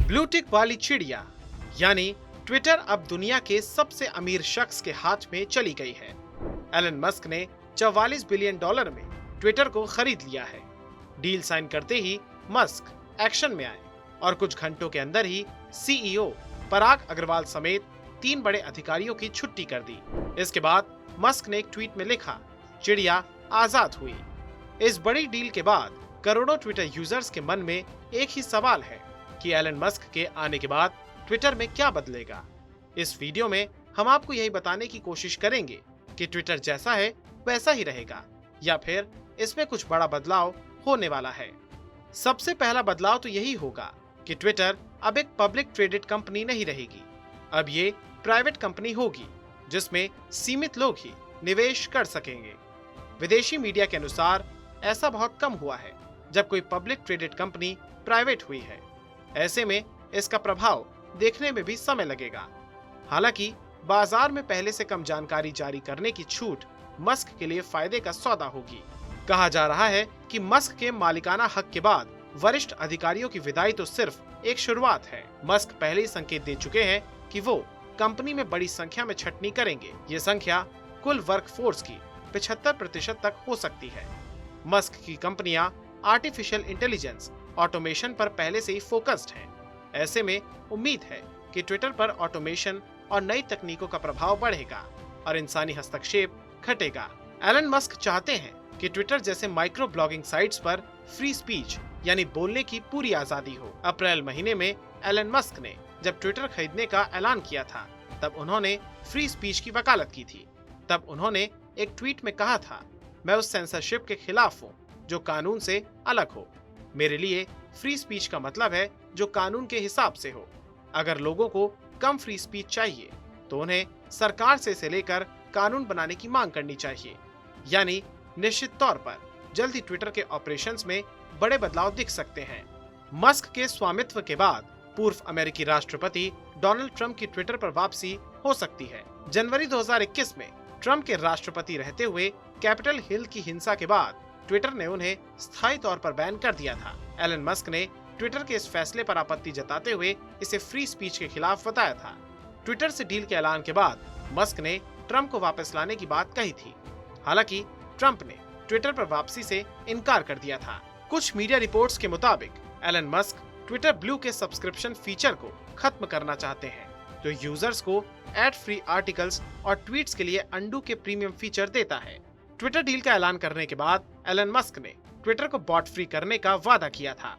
Blue tick वाली चिड़िया यानी ट्विटर अब दुनिया के सबसे अमीर शख्स के हाथ में चली गई है। एलन मस्क ने 44 बिलियन डॉलर में ट्विटर को खरीद लिया है। डील साइन करते ही मस्क एक्शन में आए और कुछ घंटों के अंदर ही सीईओ पराग अग्रवाल समेत 3 बड़े अधिकारियों की छुट्टी कर दी। इसके बाद मस्क ने एक ट्वीट में लिखा, चिड़िया आजाद हुई। इस बड़ी डील के बाद करोड़ों ट्विटर यूजर्स के मन में एक ही सवाल है कि एलन मस्क के आने के बाद ट्विटर में क्या बदलेगा। इस वीडियो में हम आपको यही बताने की कोशिश करेंगे कि ट्विटर जैसा है वैसा ही रहेगा या फिर इसमें कुछ बड़ा बदलाव होने वाला है। सबसे पहला बदलाव तो यही होगा कि ट्विटर अब एक पब्लिक ट्रेडेड कंपनी नहीं रहेगी। अब ये प्राइवेट कंपनी होगी जिसमें सीमित लोग ही निवेश कर सकेंगे। विदेशी मीडिया के अनुसार ऐसा बहुत कम हुआ है जब कोई पब्लिक ट्रेडेड कंपनी प्राइवेट हुई है। ऐसे में इसका प्रभाव देखने में भी समय लगेगा। हालांकि बाजार में पहले से कम जानकारी जारी करने की छूट मस्क के लिए फायदे का सौदा होगी। कहा जा रहा है कि मस्क के मालिकाना हक के बाद वरिष्ठ अधिकारियों की विदाई तो सिर्फ एक शुरुआत है। मस्क पहले ही संकेत दे चुके हैं कि वो कंपनी में बड़ी संख्या में छटनी करेंगे। ये संख्या कुल वर्कफोर्स की 75% तक हो सकती है। मस्क की कंपनियां आर्टिफिशियल इंटेलिजेंस ऑटोमेशन पर पहले से ही फोकस्ड हैं। ऐसे में उम्मीद है कि ट्विटर पर ऑटोमेशन और नई तकनीकों का प्रभाव बढ़ेगा और इंसानी हस्तक्षेप घटेगा। एलन मस्क चाहते हैं कि ट्विटर जैसे माइक्रो ब्लॉगिंग साइट्स पर फ्री स्पीच यानी बोलने की पूरी आजादी हो। अप्रैल महीने में एलन मस्क ने जब ट्विटर खरीदने का ऐलान किया था तब उन्होंने फ्री स्पीच की वकालत की थी। तब उन्होंने एक ट्वीट में कहा था, मैं उस सेंसरशिप के खिलाफ हूँ जो कानून से अलग हो। मेरे लिए फ्री स्पीच का मतलब है जो कानून के हिसाब से हो। अगर लोगों को कम फ्री स्पीच चाहिए तो उन्हें सरकार से इसे लेकर कानून बनाने की मांग करनी चाहिए। यानी निश्चित तौर पर जल्द ही ट्विटर के ऑपरेशंस में बड़े बदलाव दिख सकते हैं। मस्क के स्वामित्व के बाद पूर्व अमेरिकी राष्ट्रपति डोनाल्ड ट्रंप की ट्विटर पर वापसी हो सकती है। जनवरी 2021 में ट्रंप के राष्ट्रपति रहते हुए कैपिटल हिल की हिंसा के बाद ट्विटर ने उन्हें स्थायी तौर पर बैन कर दिया था। एलन मस्क ने ट्विटर के इस फैसले पर आपत्ति जताते हुए इसे फ्री स्पीच के खिलाफ बताया था। ट्विटर से डील के ऐलान के बाद मस्क ने ट्रंप को वापस लाने की बात कही थी। हालांकि ट्रंप ने ट्विटर पर वापसी से इनकार कर दिया था। कुछ मीडिया रिपोर्ट्स के मुताबिक एलन मस्क ट्विटर ब्लू के सब्सक्रिप्शन फीचर को खत्म करना चाहते हैं, जो यूजर्स को एड फ्री आर्टिकल्स और ट्वीट्स के लिए अंडू के प्रीमियम फीचर देता है। ट्विटर डील का ऐलान करने के बाद एलन मस्क ने ट्विटर को बॉट फ्री करने का वादा किया था।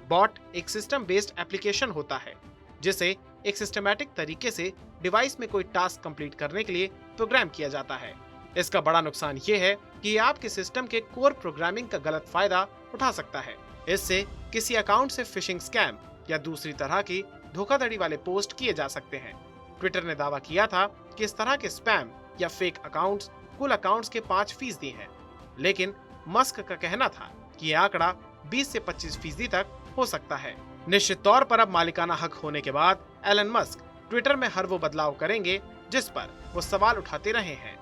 बॉट एक सिस्टम बेस्ड एप्लीकेशन होता है जिसे एक सिस्टमैटिक तरीके से डिवाइस में कोई टास्क कंप्लीट करने के लिए प्रोग्राम किया जाता है। इसका बड़ा नुकसान ये है कि आपके सिस्टम के कोर प्रोग्रामिंग का गलत फायदा उठा सकता है। इससे किसी अकाउंट से फिशिंग स्कैम या दूसरी तरह की धोखाधड़ी वाले पोस्ट किए जा सकते हैं। ट्विटर ने दावा किया था कि इस तरह के स्पैम या फेक अकाउंट्स कुल अकाउंट्स के 5% हैं, लेकिन मस्क का कहना था कि यह आंकड़ा 20 से 25% तक हो सकता है। निश्चित तौर पर अब मालिकाना हक होने के बाद एलन मस्क ट्विटर में हर वो बदलाव करेंगे जिस पर वो सवाल उठाते रहे हैं।